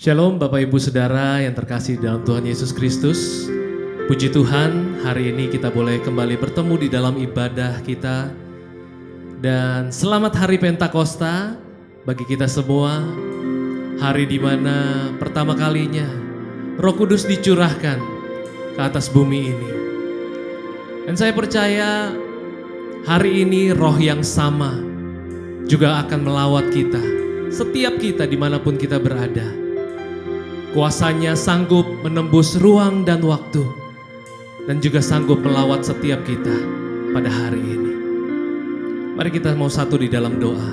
Shalom Bapak Ibu Saudara yang terkasih dalam Tuhan Yesus Kristus. Puji Tuhan, hari ini kita boleh kembali bertemu di dalam ibadah kita. Dan selamat Hari Pentakosta bagi kita semua. Hari di mana pertama kalinya Roh Kudus dicurahkan ke atas bumi ini. Dan saya percaya hari ini roh yang sama juga akan melawat kita, setiap kita dimanapun kita berada. Kuasanya sanggup menembus ruang dan waktu, dan juga sanggup melawat setiap kita pada hari ini. Mari kita mau satu di dalam doa.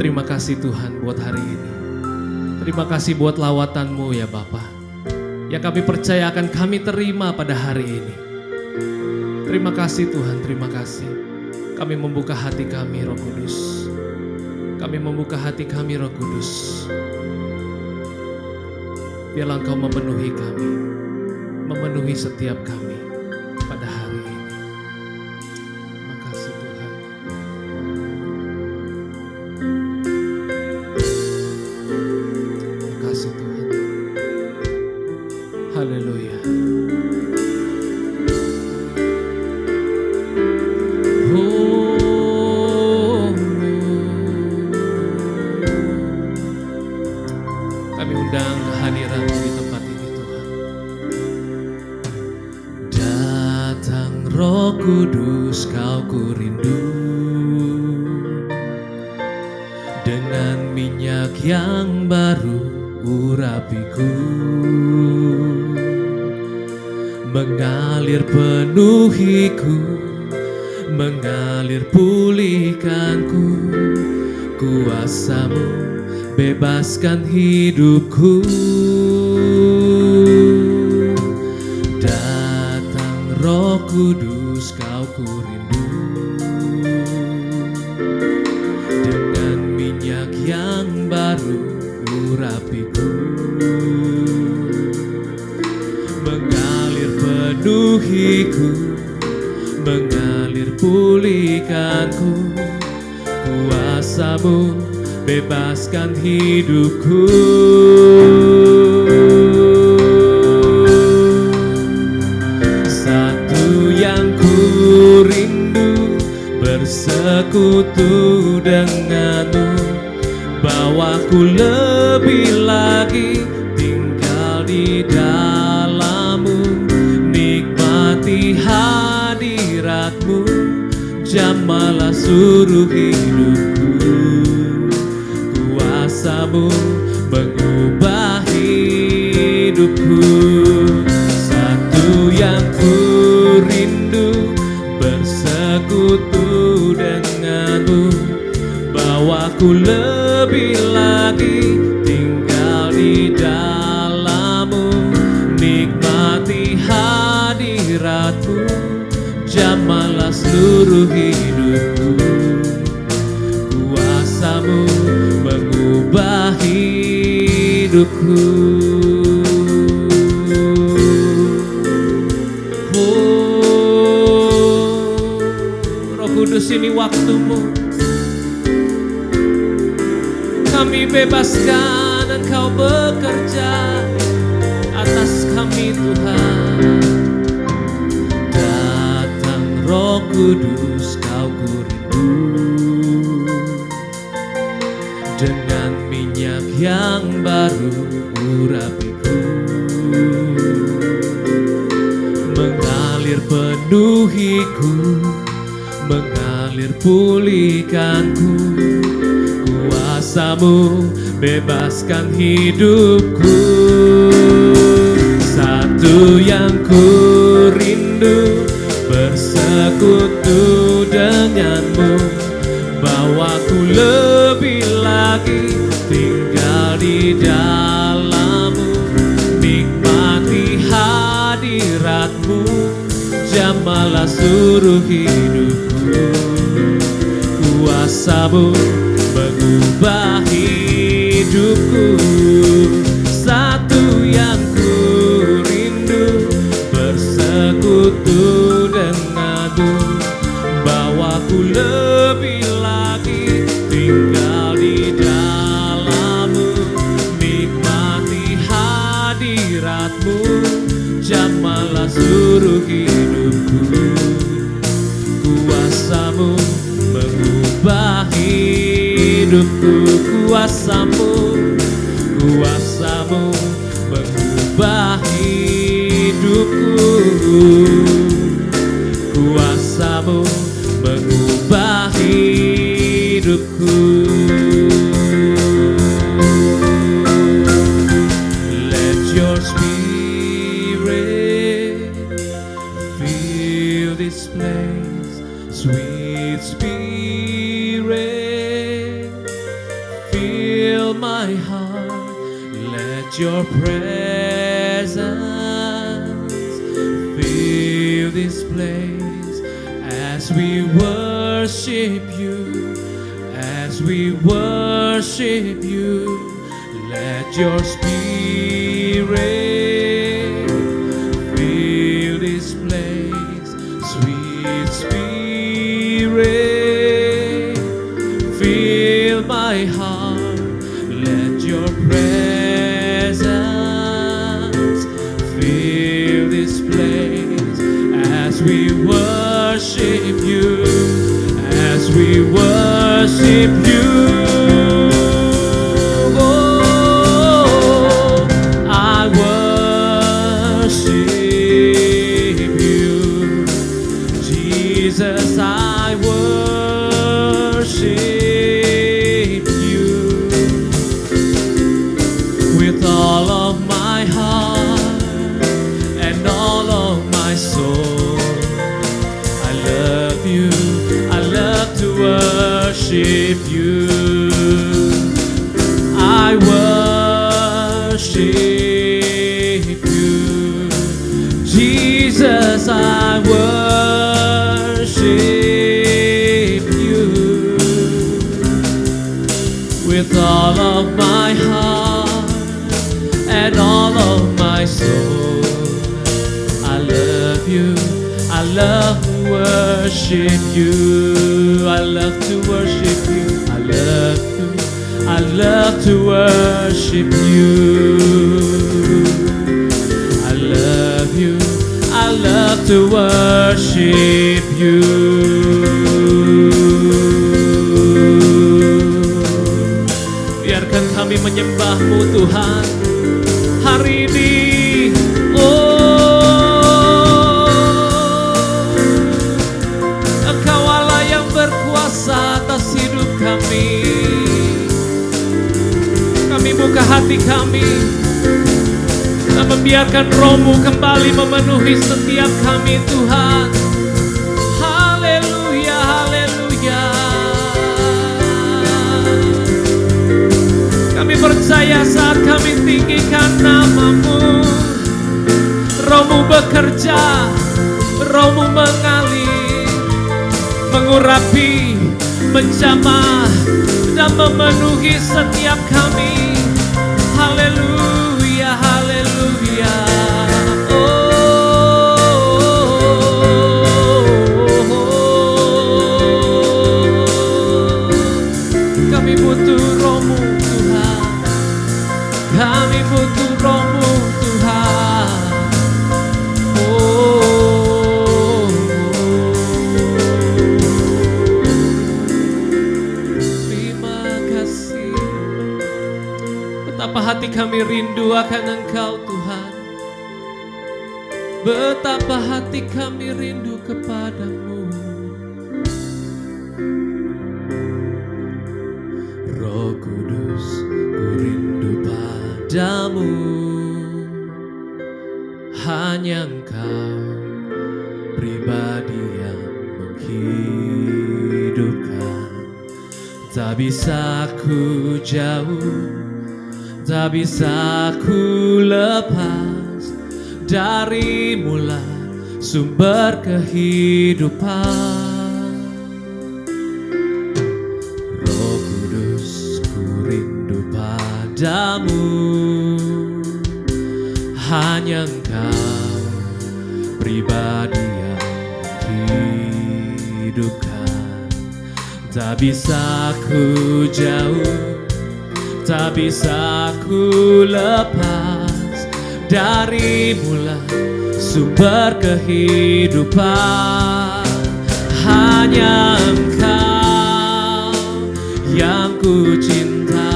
Terima kasih Tuhan buat hari ini. Terima kasih buat lawatan-Mu ya Bapa, yang kami percaya akan kami terima pada hari ini. Terima kasih Tuhan, terima kasih. Kami membuka hati kami Roh Kudus. Kami membuka hati kami Roh Kudus. Biarlah Engkau memenuhi kami, memenuhi setiap kami pada hari ini. Terima kasih Tuhan. Terima kasih Tuhan. Haleluya. Kami undang kehadiran-Mu di tempat ini Tuhan. Datang Roh Kudus, Kau ku rindu, dengan minyak yang baru urapiku, mengalir penuhiku, mengalir pulihkanku. Kuasa-Mu bebaskan hidupku. Datang Roh Kudus, Kau ku rindu, dengan minyak yang baru urapiku, mengalir penuhiku, mengalir pulihkanku. Kuasa-Mu bebaskan hidupku. Satu yang ku rindu, bersekutu denganmu, bawaku lebih lagi tinggal di dalam-Mu, nikmati hadirat-Mu, jamahlah seluruh hidupku. Kuasa-Mu mengubah hidupku. Satu yang ku rindu, bersekutu denganmu, bawaku lebih lagi tinggal di dalam-Mu, nikmati hadirat-Mu, jamahlah seluruh hidupku. Kuasa-Mu mengubah hidupku. Oh, Roh Kudus, ini waktu-Mu. Kami bebaskan Engkau bekerja atas kami Tuhan. Datang Roh Kudus, Kau ku rindu, dengan minyak yang baru urapiku, mengalir penuhiku, mengalir pulihkanku. Kuasa-Mu bebaskan hidupku. Satu yang ku rindu, bersekutu denganmu, bawaku lebih lagi tinggal di dalam-Mu, nikmati hadirat-Mu, jamahlah seluruh hidupku. Kuasa-Mu mengubah hidupku. Satu yang ku rindu, bersekutu denganmu, bawaku lebih lagi tinggal di dalam-Mu, hidupku, kuasamu, kuasamu mengubah hidupku, kuasamu mengubah hidupku. Let your spirit fill this place, sweet spirit, fill my heart. Let your presence fill this place as we worship you, as we worship you. Let your spirit fill this place, sweet spirit, fill my heart. Let your presence fill this place as we worship you, as we worship you. Oh, I worship you, Jesus, I worship you with all of my heart and all of my soul. I love you, I love to worship you. I worship you, Jesus, I worship you with all of my heart and all of my soul. I love you, I love to worship you. I love to worship you. I love to worship you. I love you, I love to worship you. Biarkan kami menyembah-Mu Tuhan hari ini. Engkau Allah yang berkuasa atas hidup kami. Kami buka hati kami dan membiarkan Roh-Mu kembali memenuhi setiap kami Tuhan. Haleluya, haleluya. Kami percaya saat kami tinggikan nama-Mu, Roh-Mu bekerja, Roh-Mu mengalir, mengurapi, menjamah, dan memenuhi setiap kami. Haleluya, haleluya. Kami butuh Roh-Mu Tuhan, kami butuh Roh-Mu Tuhan. Terima kasih. Betapa hati kami rindu akan Engkau Tuhan. Betapa hati kami rindu kepadamu. Roh Kudus, ku rindu padamu. Hanya Engkau pribadi yang menghidupkan. Tak bisa ku jauh, tak bisa ku lepas dari mula sumber kehidupan. Roh Kudus, ku rindu padamu. Hanya Engkau pribadi yang hidupkan. Tak bisa ku jauh, tak bisa ku lepas dari mula sumber kehidupan. Hanya Engkau yang ku cinta.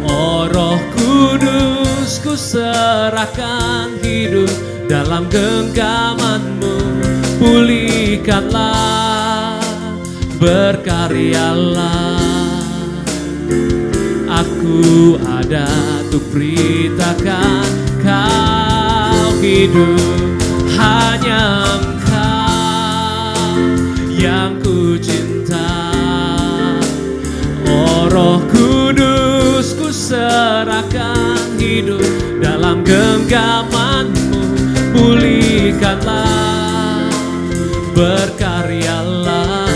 Oh Roh Kudus, ku serahkan hidup dalam genggaman-Mu. Pulihkanlah, berkaryalah. Aku ada untuk beritakan Kau hidup, hanya Engkau yang ku cinta. Oh Roh Kudus, ku serahkan hidup dalam genggaman-Mu. Pulihkanlah, berkaryalah.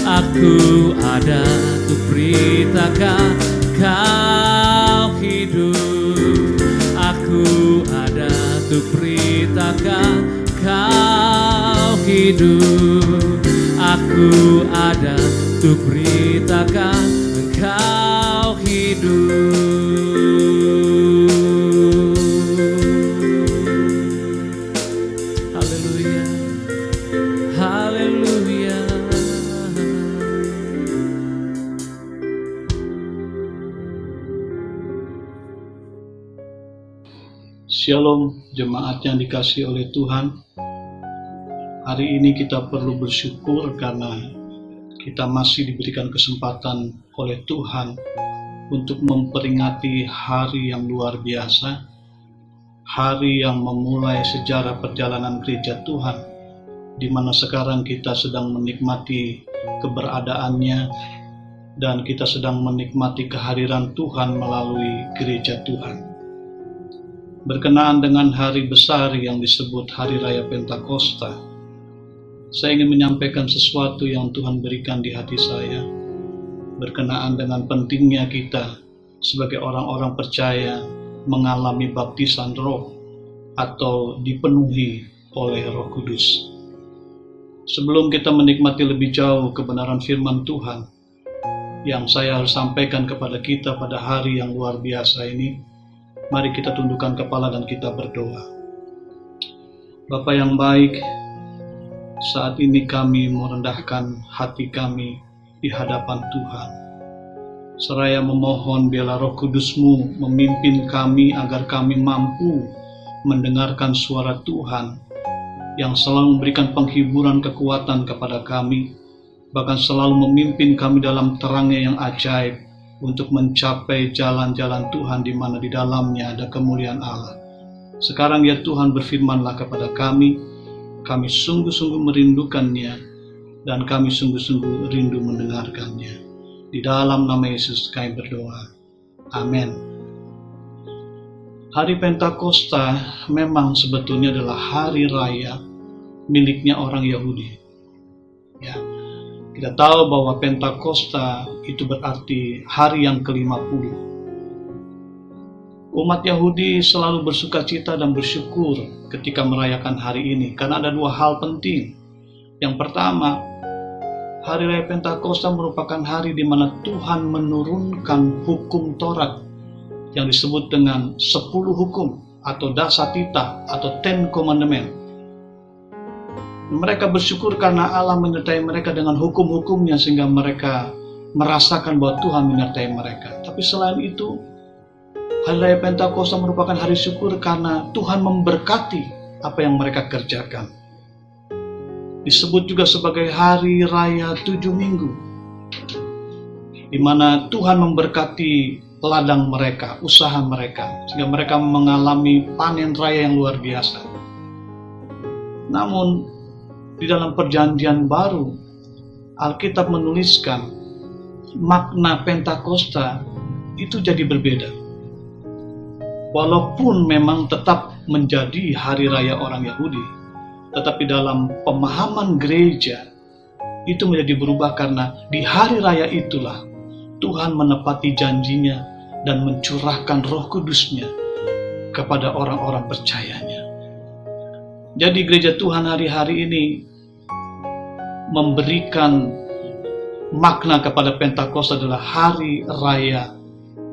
Aku ada untuk beritakan Kau hidup. Aku ada untuk beritakan Kau hidup. Aku ada untuk beritakan Engkau hidup. Haleluya, haleluya. Shalom jemaat yang dikasihi oleh Tuhan. Hari ini kita perlu bersyukur karena kita masih diberikan kesempatan oleh Tuhan untuk memperingati hari yang luar biasa, hari yang memulai sejarah perjalanan gereja Tuhan, di mana sekarang kita sedang menikmati keberadaannya dan kita sedang menikmati kehadiran Tuhan melalui gereja Tuhan. Berkenaan dengan hari besar yang disebut Hari Raya Pentakosta, saya ingin menyampaikan sesuatu yang Tuhan berikan di hati saya berkenaan dengan pentingnya kita sebagai orang-orang percaya mengalami baptisan roh atau dipenuhi oleh Roh Kudus. Sebelum kita menikmati lebih jauh kebenaran firman Tuhan yang saya harus sampaikan kepada kita pada hari yang luar biasa ini, mari kita tundukkan kepala dan kita berdoa. Bapa yang baik, saat ini kami merendahkan hati kami di hadapan Tuhan. Seraya memohon biarlah Roh Kudus-Mu memimpin kami agar kami mampu mendengarkan suara Tuhan yang selalu memberikan penghiburan kekuatan kepada kami, bahkan selalu memimpin kami dalam terangnya yang ajaib untuk mencapai jalan-jalan Tuhan di mana di dalamnya ada kemuliaan Allah. Sekarang ya Tuhan, berfirman-Lah kepada kami sungguh-sungguh merindukannya dan kami sungguh-sungguh rindu mendengarkannya. Di dalam nama Yesus kami berdoa. Amin. Hari Pentakosta memang sebetulnya adalah hari raya miliknya orang Yahudi. Ya, kita tahu bahwa Pentakosta itu berarti hari yang ke-50. Umat Yahudi selalu bersukacita dan bersyukur ketika merayakan hari ini karena ada dua hal penting. Yang pertama, Hari Raya Pentakosta merupakan hari di mana Tuhan menurunkan hukum Taurat yang disebut dengan 10 hukum atau Dasatita atau Ten Commandment. Mereka bersyukur karena Allah menyertai mereka dengan hukum-hukumnya sehingga mereka merasakan bahwa Tuhan menyertai mereka. Tapi selain itu, Hari Raya Pentakosta merupakan hari syukur karena Tuhan memberkati apa yang mereka kerjakan. Disebut juga sebagai Hari Raya 7 Minggu, di mana Tuhan memberkati ladang mereka, usaha mereka, sehingga mereka mengalami panen raya yang luar biasa. Namun, di dalam Perjanjian Baru, Alkitab menuliskan makna Pentakosta itu jadi berbeda. Walaupun memang tetap menjadi hari raya orang Yahudi, tetapi dalam pemahaman gereja itu menjadi berubah karena di hari raya itulah Tuhan menepati janjinya dan mencurahkan Roh Kudus-Nya kepada orang-orang percayanya. Jadi gereja Tuhan hari-hari ini memberikan makna kepada Pentakosta adalah hari raya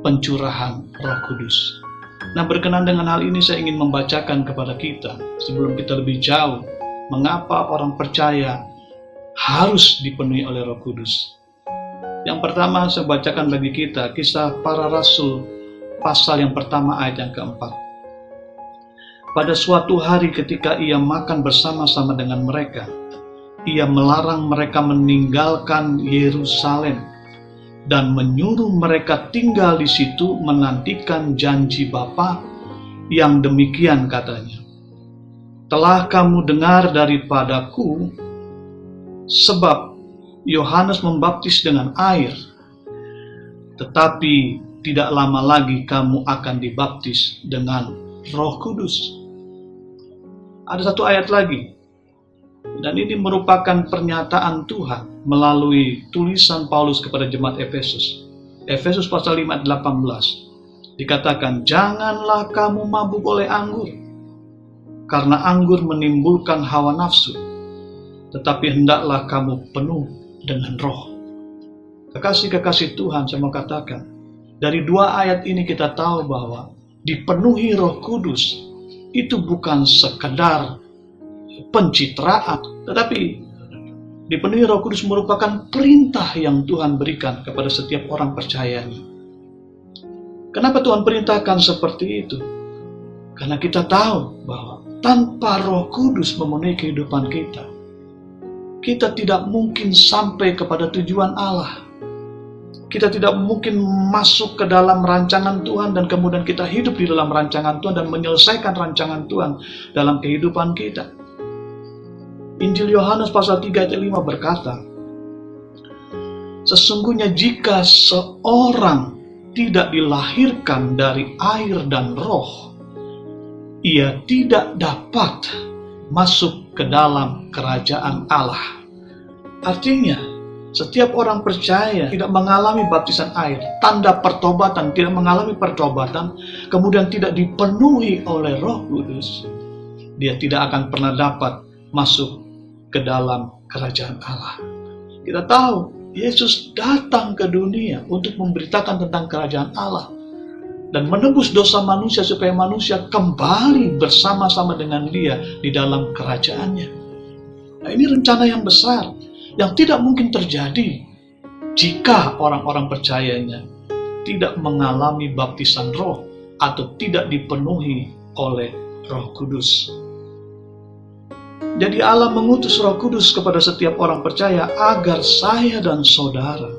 pencurahan Roh Kudus. Nah, berkenan dengan hal ini saya ingin membacakan kepada kita sebelum kita lebih jauh mengapa orang percaya harus dipenuhi oleh Roh Kudus. Yang pertama saya bacakan bagi kita Kisah Para Rasul pasal yang pertama ayat yang keempat. Pada suatu hari ketika ia makan bersama-sama dengan mereka, ia melarang mereka meninggalkan Yerusalem dan menyuruh mereka tinggal di situ menantikan janji Bapa yang demikian katanya. Telah kamu dengar daripadaku, sebab Yohanes membaptis dengan air, tetapi tidak lama lagi kamu akan dibaptis dengan Roh Kudus. Ada satu ayat lagi, dan ini merupakan pernyataan Tuhan melalui tulisan Paulus kepada jemaat Efesus. Efesus pasal 5 ayat 18 dikatakan, janganlah kamu mabuk oleh anggur, karena anggur menimbulkan hawa nafsu, tetapi hendaklah kamu penuh dengan roh. Kekasih-kekasih Tuhan, saya mau katakan, dari dua ayat ini kita tahu bahwa dipenuhi Roh Kudus itu bukan sekedar pencitraan, tetapi dipenuhi Roh Kudus merupakan perintah yang Tuhan berikan kepada setiap orang percayanya. Kenapa Tuhan perintahkan seperti itu? Karena kita tahu bahwa tanpa Roh Kudus memenuhi kehidupan kita, kita tidak mungkin sampai kepada tujuan Allah. Kita tidak mungkin masuk ke dalam rancangan Tuhan dan kemudian kita hidup di dalam rancangan Tuhan dan menyelesaikan rancangan Tuhan dalam kehidupan kita. Injil Yohanes pasal 3 ayat 5 berkata, sesungguhnya jika seorang tidak dilahirkan dari air dan roh, ia tidak dapat masuk ke dalam kerajaan Allah. Artinya, setiap orang percaya tidak mengalami baptisan air, tanda pertobatan, tidak mengalami pertobatan, kemudian tidak dipenuhi oleh Roh Kudus, dia tidak akan pernah dapat masuk ke dalam kerajaan Allah. Kita tahu Yesus datang ke dunia untuk memberitakan tentang kerajaan Allah dan menebus dosa manusia supaya manusia kembali bersama-sama dengan Dia di dalam kerajaannya. Nah, ini rencana yang besar yang tidak mungkin terjadi jika orang-orang percayanya tidak mengalami baptisan roh atau tidak dipenuhi oleh Roh Kudus. Jadi Allah mengutus Roh Kudus kepada setiap orang percaya agar saya dan saudara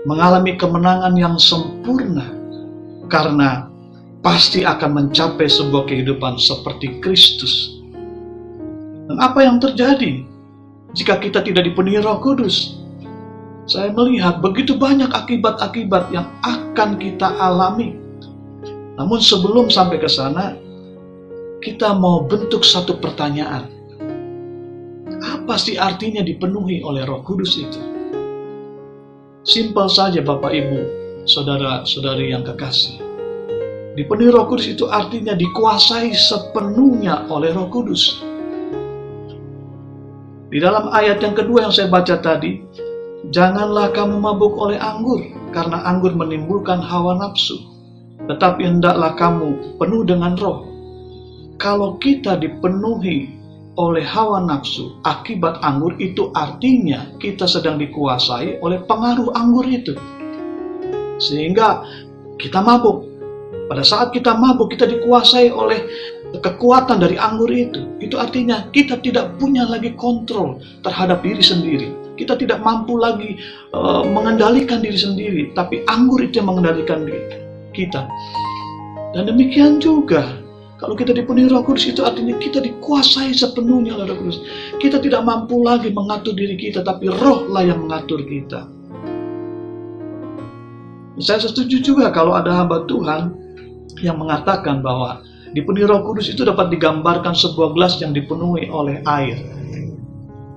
mengalami kemenangan yang sempurna, karena pasti akan mencapai sebuah kehidupan seperti Kristus. Dan apa yang terjadi jika kita tidak dipenuhi Roh Kudus? Saya melihat begitu banyak akibat-akibat yang akan kita alami. Namun sebelum sampai ke sana, kita mau bentuk satu pertanyaan. Apa sih artinya dipenuhi oleh Roh Kudus itu? Simpel saja Bapak Ibu, saudara-saudari yang kekasih. Dipenuhi Roh Kudus itu artinya dikuasai sepenuhnya oleh Roh Kudus. Di dalam ayat yang kedua yang saya baca tadi, janganlah kamu mabuk oleh anggur, karena anggur menimbulkan hawa nafsu, tetapi hendaklah kamu penuh dengan roh. Kalau kita dipenuhi oleh hawa nafsu akibat anggur, itu artinya kita sedang dikuasai oleh pengaruh anggur itu, sehingga kita mabuk. Pada saat kita mabuk, kita dikuasai oleh kekuatan dari anggur itu. Itu artinya kita tidak punya lagi kontrol terhadap diri sendiri. Kita tidak mampu lagi mengendalikan diri sendiri, tapi anggur itu yang mengendalikan kita. Dan demikian juga kalau kita dipenuhi Roh Kudus, itu artinya kita dikuasai sepenuhnya oleh Roh Kudus. Kita tidak mampu lagi mengatur diri kita, tapi Roh lah yang mengatur kita. Saya setuju juga kalau ada hamba Tuhan yang mengatakan bahwa dipenuhi Roh Kudus itu dapat digambarkan sebuah gelas yang dipenuhi oleh air.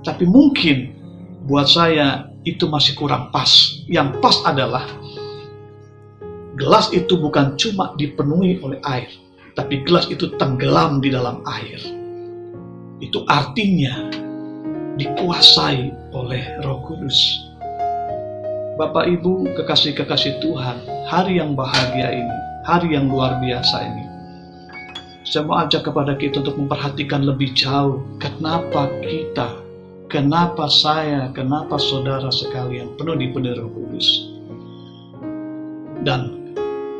Tapi mungkin buat saya itu masih kurang pas. Yang pas adalah gelas itu bukan cuma dipenuhi oleh air, tapi gelas itu tenggelam di dalam air. Itu artinya dikuasai oleh Roh Kudus. Bapak Ibu kekasih-kekasih Tuhan, hari yang bahagia ini, hari yang luar biasa ini, saya mau ajak kepada kita untuk memperhatikan lebih jauh kenapa kita kenapa saudara sekalian dipenuhi Roh Kudus? Dan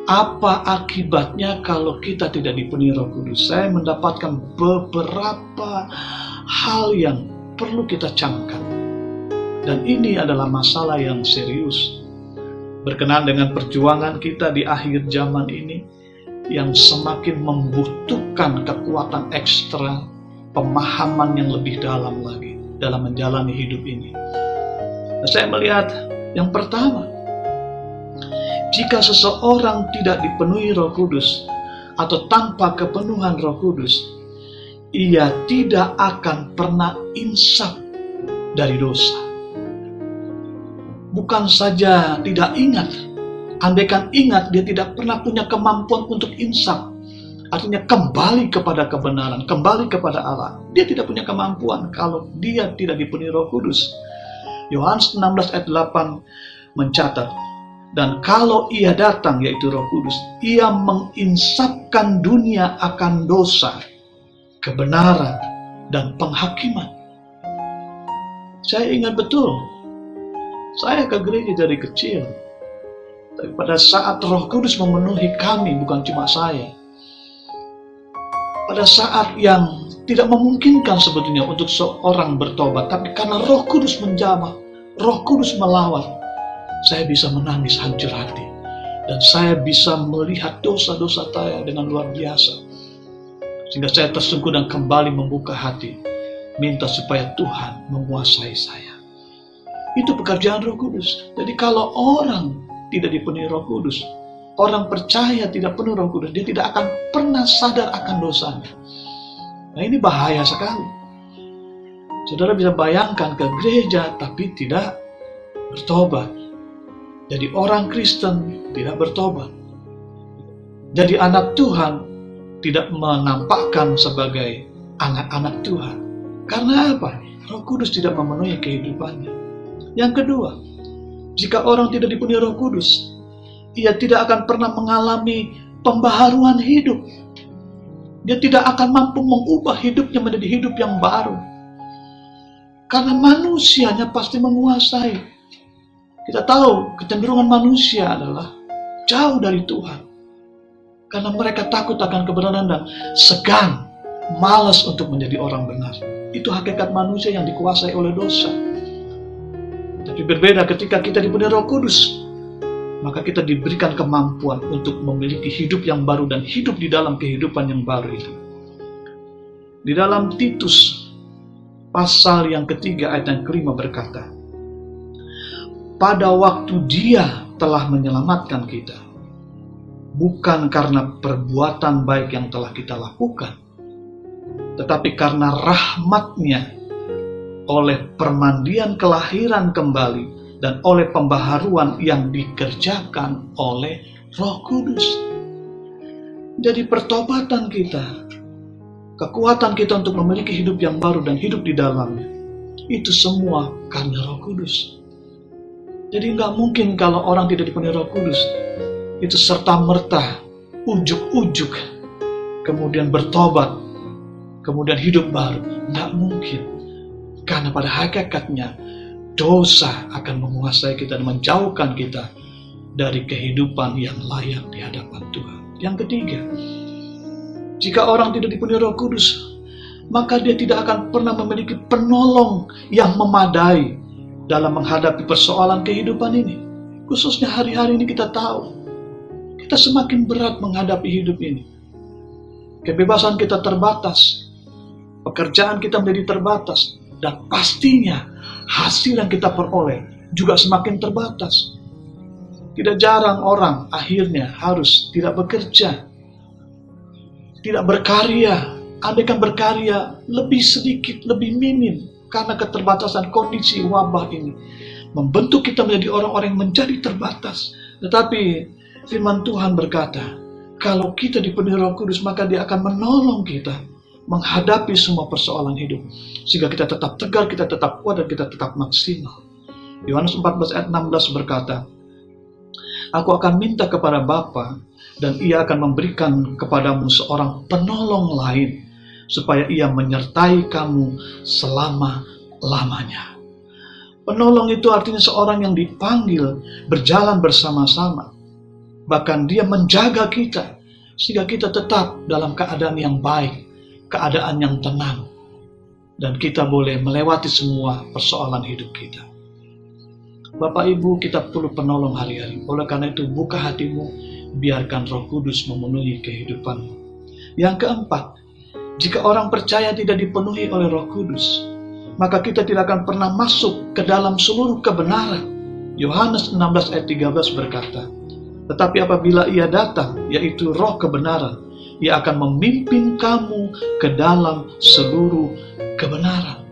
apa akibatnya kalau kita tidak dipenuhi Roh Kudus? Saya mendapatkan beberapa hal yang perlu kita camkan. Dan ini adalah masalah yang serius. Berkenaan dengan perjuangan kita di akhir zaman ini yang semakin membutuhkan kekuatan ekstra, pemahaman yang lebih dalam lagi dalam menjalani hidup ini. Nah, saya melihat yang pertama, jika seseorang tidak dipenuhi Roh Kudus atau tanpa kepenuhan Roh Kudus, ia tidak akan pernah insaf dari dosa. Bukan saja tidak ingat, andaikan ingat, dia tidak pernah punya kemampuan untuk insaf. Artinya kembali kepada kebenaran, kembali kepada Allah. Dia tidak punya kemampuan kalau dia tidak dipenuhi Roh Kudus. Yohanes 16 ayat 8 mencatat, dan kalau ia datang, yaitu Roh Kudus, ia menginsafkan dunia akan dosa, kebenaran, dan penghakiman. Saya ingat betul, saya ke gereja dari kecil. Tapi pada saat Roh Kudus memenuhi kami, bukan cuma saya, pada saat yang tidak memungkinkan sebetulnya untuk seorang bertobat, tapi karena Roh Kudus menjamah, Roh Kudus melawat, saya bisa menangis hancur hati. Dan saya bisa melihat dosa-dosa saya dengan luar biasa. Sehingga saya tersungkur dan kembali membuka hati, minta supaya Tuhan menguasai saya. Itu pekerjaan Roh Kudus. Jadi kalau orang tidak dipenuhi Roh Kudus, orang percaya tidak penuh Roh Kudus, dia tidak akan pernah sadar akan dosanya. Nah, ini bahaya sekali. Saudara bisa bayangkan ke gereja tapi tidak bertobat. Jadi orang Kristen tidak bertobat. Jadi anak Tuhan tidak menampakkan sebagai anak-anak Tuhan. Karena apa? Roh Kudus tidak memenuhi kehidupannya. Yang kedua, jika orang tidak dipenuhi Roh Kudus, ia tidak akan pernah mengalami pembaharuan hidup. Dia tidak akan mampu mengubah hidupnya menjadi hidup yang baru. Karena manusianya pasti menguasai. Kita tahu kecenderungan manusia adalah jauh dari Tuhan. Karena mereka takut akan kebenaran dan segan, malas untuk menjadi orang benar. Itu hakikat manusia yang dikuasai oleh dosa. Tapi berbeda ketika kita dipenuhi Roh Kudus, maka kita diberikan kemampuan untuk memiliki hidup yang baru dan hidup di dalam kehidupan yang baru itu. Di dalam Titus pasal yang ketiga ayat yang kelima berkata, pada waktu Dia telah menyelamatkan kita, bukan karena perbuatan baik yang telah kita lakukan, tetapi karena rahmat-Nya, oleh permandian kelahiran kembali dan oleh pembaharuan yang dikerjakan oleh Roh Kudus. Jadi pertobatan kita, kekuatan kita untuk memiliki hidup yang baru dan hidup di dalamnya, itu semua karena Roh Kudus. Jadi nggak mungkin kalau orang tidak dipenuhi Roh Kudus, itu serta-merta, ujuk-ujuk, kemudian bertobat, kemudian hidup baru. Nggak mungkin. Karena pada hakikatnya dosa akan menguasai kita dan menjauhkan kita dari kehidupan yang layak di hadapan Tuhan. Yang ketiga, jika orang tidak dipenuhi Roh Kudus, maka dia tidak akan pernah memiliki penolong yang memadai dalam menghadapi persoalan kehidupan ini. Khususnya hari-hari ini kita tahu, kita semakin berat menghadapi hidup ini. Kebebasan kita terbatas, pekerjaan kita menjadi terbatas, dan pastinya hasil yang kita peroleh juga semakin terbatas. Tidak jarang orang akhirnya harus tidak bekerja, tidak berkarya. Andaikan berkarya lebih sedikit, lebih minim, karena keterbatasan kondisi wabah ini membentuk kita menjadi orang-orang yang menjadi terbatas. Tetapi firman Tuhan berkata, kalau kita dipenuhi Roh Kudus, maka Dia akan menolong kita menghadapi semua persoalan hidup, sehingga kita tetap tegar, kita tetap kuat, dan kita tetap maksimal. Yohanes 14 ayat 16 berkata, aku akan minta kepada Bapa, dan Ia akan memberikan kepadamu seorang penolong lain, supaya Ia menyertai kamu selama lamanya. Penolong itu artinya seorang yang dipanggil berjalan bersama-sama. Bahkan dia menjaga kita sehingga kita tetap dalam keadaan yang baik, keadaan yang tenang. Dan kita boleh melewati semua persoalan hidup kita. Bapak Ibu, kita perlu penolong hari-hari. Oleh karena itu, buka hatimu, biarkan Roh Kudus memenuhi kehidupanmu. Yang keempat, jika orang percaya tidak dipenuhi oleh Roh Kudus, maka kita tidak akan pernah masuk ke dalam seluruh kebenaran. Yohanes 16 ayat 13 berkata, tetapi apabila ia datang, yaitu Roh kebenaran, ia akan memimpin kamu ke dalam seluruh kebenaran.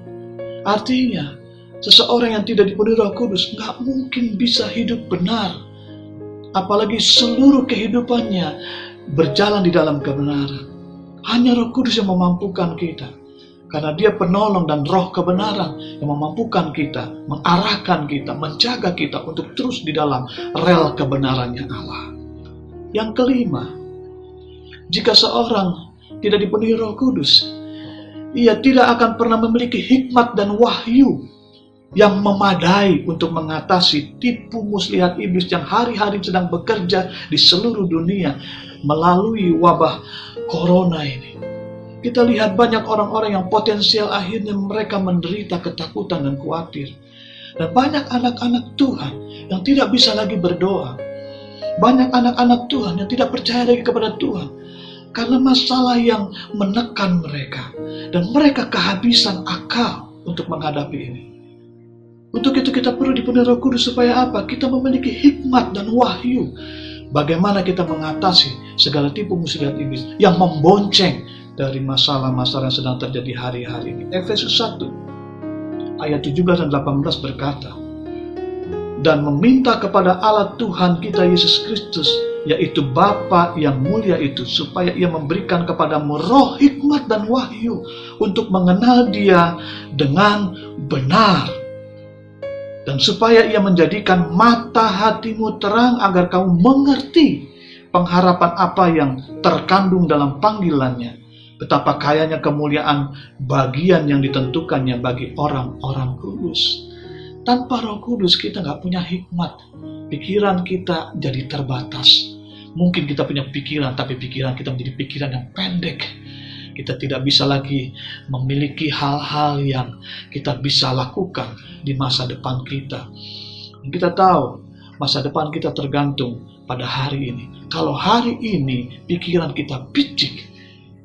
Artinya, seseorang yang tidak dipenuhi Roh Kudus nggak mungkin bisa hidup benar. Apalagi seluruh kehidupannya berjalan di dalam kebenaran. Hanya Roh Kudus yang memampukan kita. Karena dia penolong dan roh kebenaran yang memampukan kita, mengarahkan kita, menjaga kita untuk terus di dalam rel kebenarannya Allah. Yang kelima, jika seorang tidak dipenuhi Roh Kudus, ia tidak akan pernah memiliki hikmat dan wahyu yang memadai untuk mengatasi tipu muslihat iblis yang hari-hari sedang bekerja di seluruh dunia melalui wabah corona ini. Kita lihat banyak orang-orang yang potensial akhirnya mereka menderita ketakutan dan khawatir. Dan banyak anak-anak Tuhan yang tidak bisa lagi berdoa. Banyak anak-anak Tuhan yang tidak percaya lagi kepada Tuhan. Karena masalah yang menekan mereka. Dan mereka kehabisan akal untuk menghadapi ini. Untuk itu kita perlu dipenuhi Roh Kudus supaya apa? Kita memiliki hikmat dan wahyu. Bagaimana kita mengatasi segala tipu muslihat iblis yang membonceng dari masalah-masalah yang sedang terjadi hari-hari ini. Efesus 1 ayat 17 dan 18 berkata, dan meminta kepada Allah Tuhan kita Yesus Kristus, yaitu Bapa yang mulia itu, supaya ia memberikan kepadamu roh hikmat dan wahyu untuk mengenal Dia dengan benar, dan supaya ia menjadikan mata hatimu terang agar kamu mengerti pengharapan apa yang terkandung dalam panggilannya, betapa kayanya kemuliaan bagian yang ditentukannya bagi orang-orang kudus. Tanpa Roh Kudus kita nggak punya hikmat. Pikiran kita jadi terbatas. Mungkin kita punya pikiran, tapi pikiran kita menjadi pikiran yang pendek. Kita tidak bisa lagi memiliki hal-hal yang kita bisa lakukan di masa depan kita. Kita tahu masa depan kita tergantung pada hari ini. Kalau hari ini pikiran kita picik,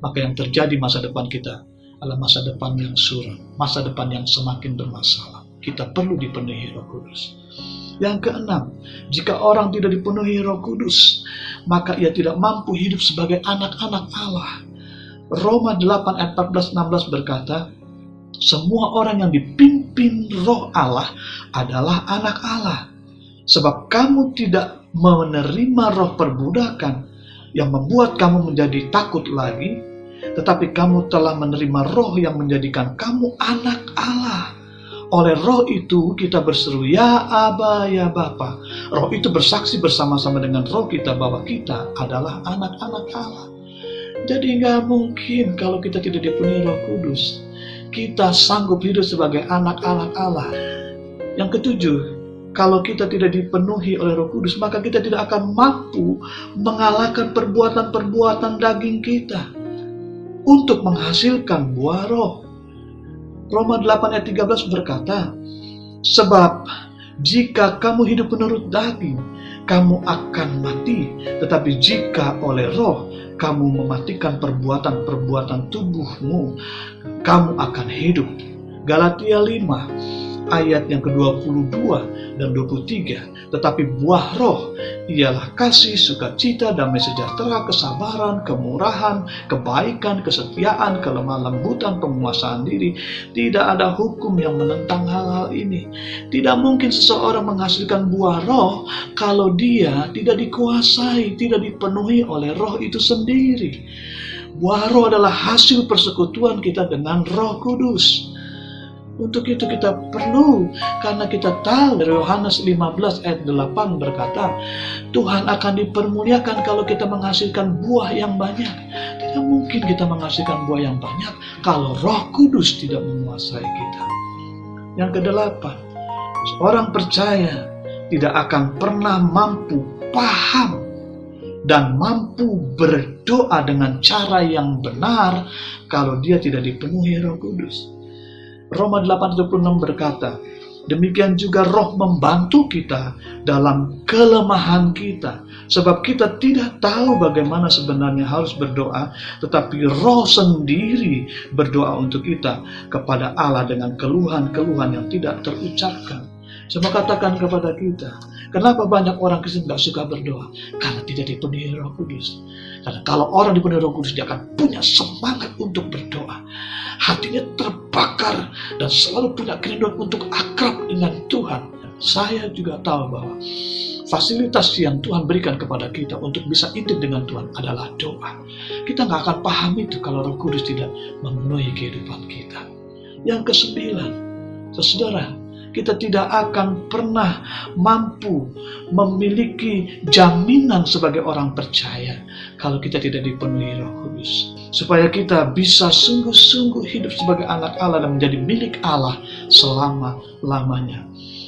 maka yang terjadi masa depan kita adalah masa depan yang suram, masa depan yang semakin bermasalah. Kita perlu dipenuhi Roh Kudus. Yang keenam, jika orang tidak dipenuhi Roh Kudus, maka ia tidak mampu hidup sebagai anak-anak Allah. Roma 8 ayat 14-16 berkata, semua orang yang dipimpin Roh Allah adalah anak Allah. Sebab kamu tidak menerima roh perbudakan yang membuat kamu menjadi takut lagi, tetapi kamu telah menerima roh yang menjadikan kamu anak Allah. Oleh roh itu kita berseru, ya Aba, ya Bapa. Roh itu bersaksi bersama-sama dengan roh kita bahwa kita adalah anak-anak Allah. Jadi nggak mungkin kalau kita tidak dipenuhi Roh Kudus, kita sanggup hidup sebagai anak-anak Allah. Yang ketujuh, kalau kita tidak dipenuhi oleh Roh Kudus, maka kita tidak akan mampu mengalahkan perbuatan-perbuatan daging kita untuk menghasilkan buah roh. Roma 8 ayat 13 berkata, sebab jika kamu hidup menurut daging, kamu akan mati. Tetapi jika oleh roh kamu mematikan perbuatan-perbuatan tubuhmu, kamu akan hidup. Galatia 5 ayat yang ke-22 dan 23. Tetapi buah roh ialah kasih, sukacita, damai sejahtera, kesabaran, kemurahan, kebaikan, kesetiaan, kelemah lembutan, penguasaan diri. Tidak ada hukum yang menentang hal-hal ini. Tidak mungkin seseorang menghasilkan buah roh kalau dia tidak dikuasai, tidak dipenuhi oleh roh itu sendiri. Buah roh adalah hasil persekutuan kita dengan Roh Kudus. Untuk itu kita perlu, karena kita tahu dari Yohanes 15 ayat 8 berkata, Tuhan akan dipermuliakan kalau kita menghasilkan buah yang banyak. Tidak mungkin kita menghasilkan buah yang banyak kalau Roh Kudus tidak menguasai kita. Yang kedelapan, seorang percaya tidak akan pernah mampu paham dan mampu berdoa dengan cara yang benar kalau dia tidak dipenuhi Roh Kudus. Roma 8:26 berkata, demikian juga Roh membantu kita dalam kelemahan kita. Sebab kita tidak tahu bagaimana sebenarnya harus berdoa, tetapi Roh sendiri berdoa untuk kita kepada Allah dengan keluhan-keluhan yang tidak terucapkan. Saya katakan kepada kita, kenapa banyak orang Kristen tidak suka berdoa? Karena tidak dipenuhi Roh Kudus. Karena kalau orang dipenuhi Roh Kudus, dia akan punya semangat untuk berdoa. Hatinya terbakar dan selalu punya kerinduan untuk akrab dengan Tuhan. Saya juga tahu bahwa fasilitas yang Tuhan berikan kepada kita untuk bisa intim dengan Tuhan adalah doa. Kita nggak akan paham itu kalau Roh Kudus tidak memenuhi kehidupan kita. Yang kesembilan, saudara, kita tidak akan pernah mampu memiliki jaminan sebagai orang percaya kalau kita tidak dipenuhi Roh Kudus. Supaya kita bisa sungguh-sungguh hidup sebagai anak Allah dan menjadi milik Allah selama-lamanya.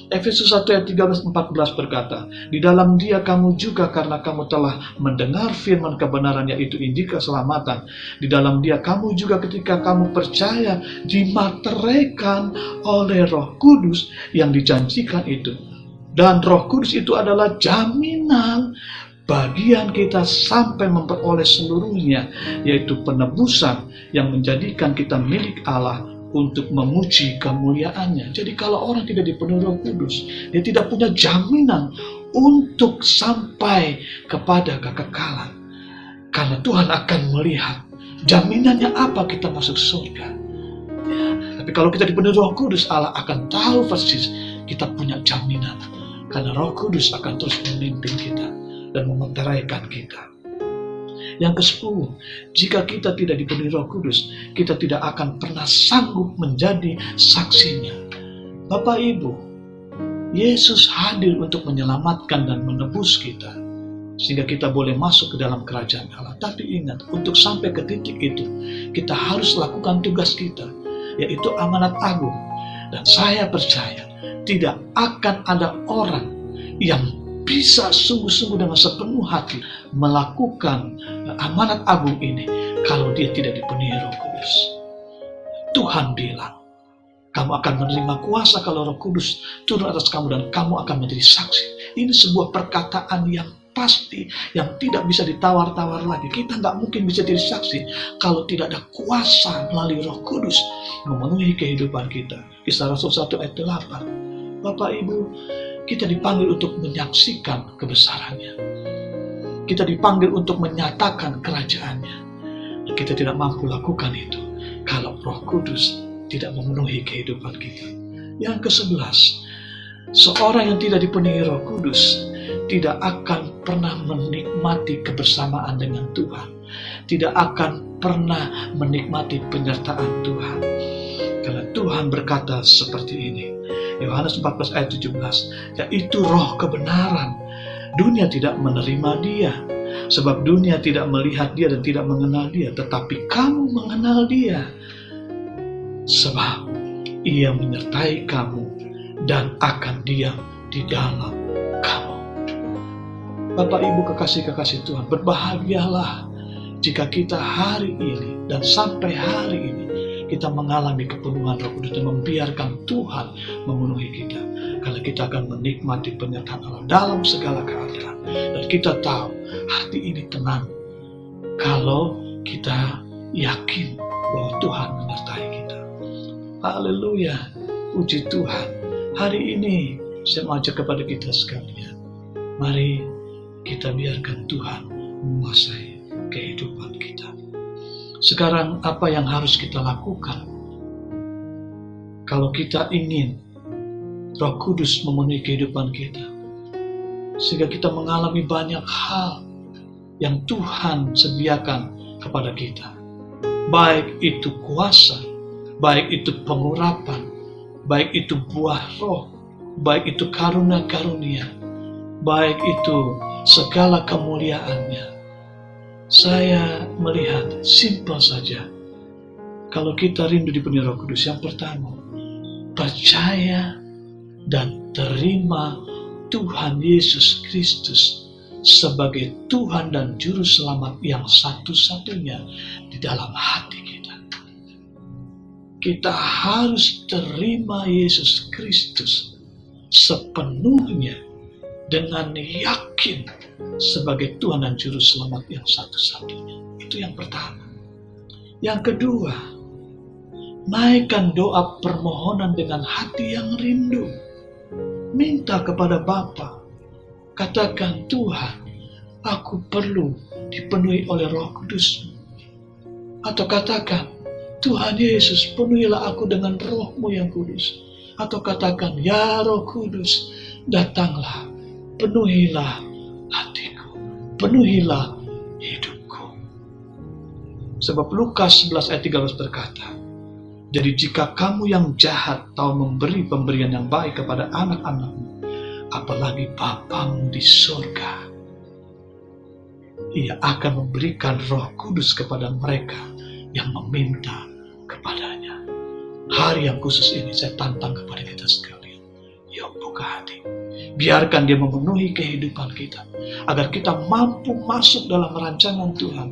Efesus 1 ayat 13-14 berkata, di dalam Dia kamu juga karena kamu telah mendengar firman kebenaran yaitu Injil keselamatan. Di dalam Dia kamu juga ketika kamu percaya dimateraikan oleh Roh Kudus yang dijanjikan itu. Dan Roh Kudus itu adalah jaminan bagian kita sampai memperoleh seluruhnya, yaitu penebusan yang menjadikan kita milik Allah untuk memuji kemuliaannya. Jadi kalau orang tidak dipenuhi Roh Kudus, dia tidak punya jaminan untuk sampai kepada kekekalan. Karena Tuhan akan melihat jaminannya apa kita masuk surga. Ya, tapi kalau kita dipenuhi Roh Kudus, Allah akan tahu persis kita punya jaminan. Karena Roh Kudus akan terus memimpin kita dan mementeraikan kita. Yang ke-10, jika kita tidak dipenuhi Roh Kudus, kita tidak akan pernah sanggup menjadi saksinya. Bapak Ibu, Yesus hadir untuk menyelamatkan dan menebus kita, sehingga kita boleh masuk ke dalam kerajaan Allah. Tapi ingat, untuk sampai ke titik itu, kita harus lakukan tugas kita, yaitu amanat agung. Dan saya percaya, tidak akan ada orang yang bisa sungguh-sungguh dengan sepenuh hati melakukan amanat agung ini kalau dia tidak dipenuhi Roh Kudus. Tuhan bilang, kamu akan menerima kuasa kalau Roh Kudus turun atas kamu dan kamu akan menjadi saksi. Ini sebuah perkataan yang pasti, yang tidak bisa ditawar-tawar lagi. Kita nggak mungkin bisa jadi saksi kalau tidak ada kuasa melalui Roh Kudus memenuhi kehidupan kita. Kisah Rasul 1 ayat 8. Bapak Ibu, kita dipanggil untuk menyaksikan kebesarannya. Kita dipanggil untuk menyatakan kerajaannya. Kita tidak mampu lakukan itu kalau Roh Kudus tidak memenuhi kehidupan kita. Yang ke-11, seorang yang tidak dipenuhi Roh Kudus tidak akan pernah menikmati kebersamaan dengan Tuhan. Tidak akan pernah menikmati penyertaan Tuhan. Karena Tuhan berkata seperti ini. Yohanes 14 ayat 17, yaitu Roh kebenaran. Dunia tidak menerima Dia, sebab dunia tidak melihat Dia dan tidak mengenal Dia, tetapi kamu mengenal Dia, sebab Ia menyertai kamu dan akan diam di dalam kamu. Bapak Ibu kekasih-kekasih Tuhan, berbahagialah jika kita hari ini dan sampai hari ini kita mengalami kepenuhan Roh Kudus dan membiarkan Tuhan memenuhi kita. Karena kita akan menikmati penyertaan Allah dalam segala keadaan. Dan kita tahu hati ini tenang kalau kita yakin bahwa Tuhan menyertai kita. Haleluya, puji Tuhan. Hari ini saya mengajak kepada kita sekalian, mari kita biarkan Tuhan menguasai kehidupan kita. Sekarang apa yang harus kita lakukan? Kalau kita ingin Roh Kudus memenuhi kehidupan kita, sehingga kita mengalami banyak hal yang Tuhan sediakan kepada kita. Baik itu kuasa, baik itu pengurapan, baik itu buah roh, baik itu karunia-karunia, baik itu segala kemuliaannya. Saya melihat simpel saja. Kalau kita rindu dipenuhi Roh Kudus, yang pertama, percaya dan terima Tuhan Yesus Kristus sebagai Tuhan dan Juru Selamat yang satu-satunya di dalam hati kita. Kita harus terima Yesus Kristus sepenuhnya dengan yakin sebagai Tuhan dan Juru Selamat yang satu-satunya. Itu yang pertama. Yang kedua, naikkan doa permohonan dengan hati yang rindu. Minta kepada Bapa. Katakan, Tuhan, aku perlu dipenuhi oleh Roh Kudus. Atau katakan, Tuhan Yesus, penuhilah aku dengan Roh-Mu yang kudus. Atau katakan, ya Roh Kudus, datanglah, penuhilah hatiku, penuhilah hidupku. Sebab Lukas 11 ayat 13 berkata, jadi jika kamu yang jahat tahu memberi pemberian yang baik kepada anak-anakmu, apalagi Bapamu di surga, Ia akan memberikan Roh Kudus kepada mereka yang meminta kepadanya. Hari yang khusus ini saya tantang kepada kita sekalian. Yuk buka hati. Biarkan Dia memenuhi kehidupan kita, agar kita mampu masuk dalam rancangan Tuhan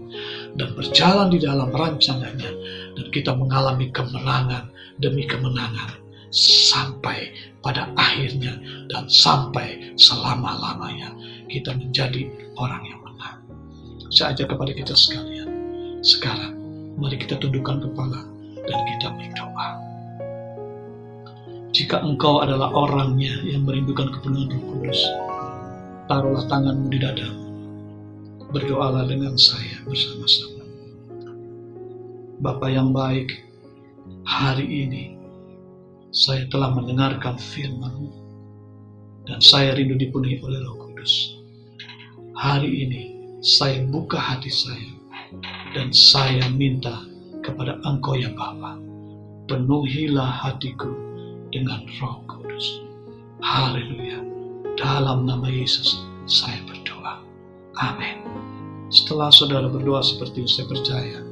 dan berjalan di dalam rancangannya, dan kita mengalami kemenangan demi kemenangan sampai pada akhirnya dan sampai selama-lamanya kita menjadi orang yang menang. Saya ajak kepada kita sekalian, sekarang mari kita tundukkan kepala dan kita berdoa. Jika engkau adalah orangnya yang merindukan kepenuhan Roh Kudus, taruhlah tanganmu di dadamu. Berdoalah dengan saya bersama-sama. Bapa yang baik, hari ini saya telah mendengarkan firman-Mu dan saya rindu dipenuhi oleh Roh Kudus. Hari ini saya buka hati saya dan saya minta kepada Engkau ya Bapa, penuhilah hatiku dengan Roh Kudus. Haleluya. Dalam nama Yesus saya berdoa. Amin. Setelah saudara berdoa seperti itu, saya percaya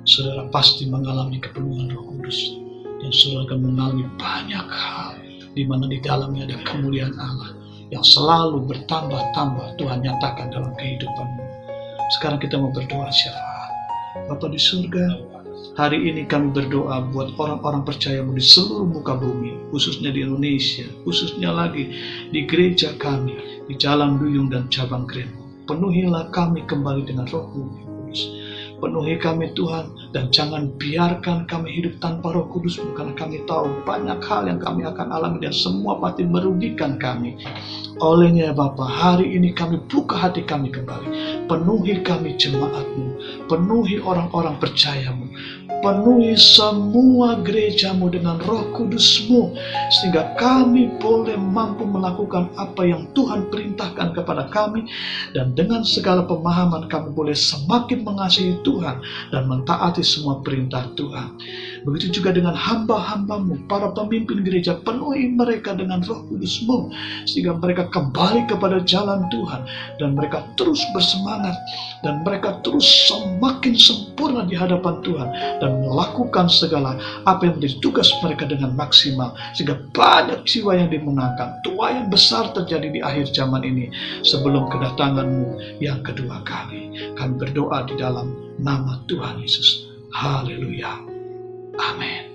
saudara pasti mengalami kepenuhan Roh Kudus, dan saudara akan mengalami banyak hal di mana di dalamnya ada kemuliaan Allah yang selalu bertambah-tambah Tuhan nyatakan dalam kehidupanmu. Sekarang kita mau berdoa syafaat. Bapa di surga, hari ini kami berdoa buat orang-orang percayamu di seluruh muka bumi, khususnya di Indonesia, khususnya lagi di gereja kami, di Jalan Duyung dan cabang Krenmo. Penuhilah kami kembali dengan Roh-Mu yang kudus. Penuhi kami Tuhan, dan jangan biarkan kami hidup tanpa Roh Kudus, karena kami tahu banyak hal yang kami akan alami dan semua pasti merugikan kami. Olehnya Bapa, hari ini kami buka hati kami kembali. Penuhi kami jemaat-Mu, penuhi orang-orang percayamu, penuhi semua gerejamu dengan Roh Kudus-Mu, sehingga kami boleh mampu melakukan apa yang Tuhan perintahkan kepada kami, dan dengan segala pemahaman kami boleh semakin mengasihi Tuhan dan mentaati semua perintah Tuhan. Begitu juga dengan hamba-hamba-Mu, para pemimpin gereja, penuhi mereka dengan Roh Kudus-Mu, sehingga mereka kembali kepada jalan Tuhan, dan mereka terus bersemangat, dan mereka terus semakin sempurna di hadapan Tuhan, dan melakukan segala apa yang menjadi tugas mereka dengan maksimal, sehingga banyak jiwa yang dimenangkan. Tuayan besar terjadi di akhir zaman ini sebelum kedatangan-Mu yang kedua kali. Kami berdoa di dalam nama Tuhan Yesus. Haleluya. Amin.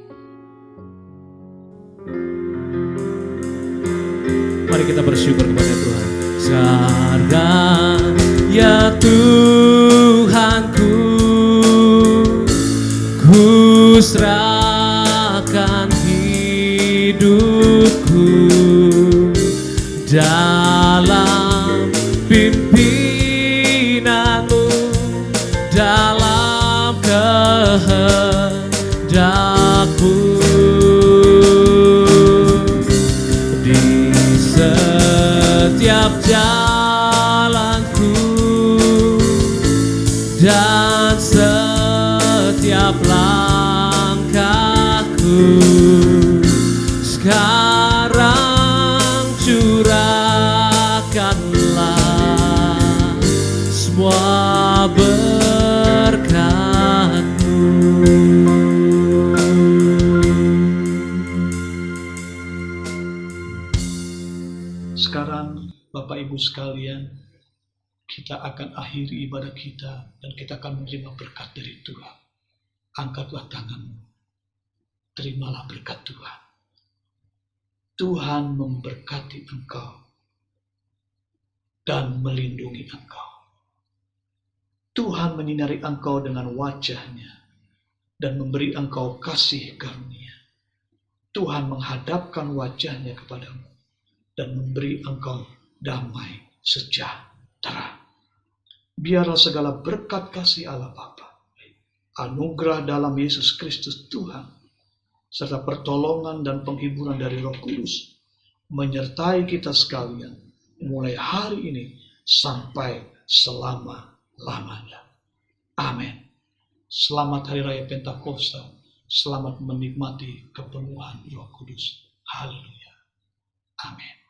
Mari kita bersyukur kepada Tuhan. Sekarang ya Tuhanku, ku serahkan hidupku dalam pimpinanmu, dalam kehendakmu. Di setiap jalanku dan setiap langkahku, sekarang curahkanlah semua berkat-Mu. Bapak Ibu sekalian, kita akan akhiri ibadah kita dan kita akan menerima berkat dari Tuhan. Angkatlah tanganmu, terimalah berkat Tuhan. Tuhan memberkati engkau dan melindungi engkau. Tuhan menyinari engkau dengan wajah-Nya dan memberi engkau kasih karunia. Tuhan menghadapkan wajah-Nya kepadamu dan memberi engkau damai sejahtera. Biarlah segala berkat kasih Allah Bapa, anugerah dalam Yesus Kristus Tuhan, serta pertolongan dan penghiburan dari Roh Kudus menyertai kita sekalian mulai hari ini sampai selama-lamanya. Amin. Selamat Hari Raya Pentakosta. Selamat menikmati kepenuhan Roh Kudus. Haleluya. Amin.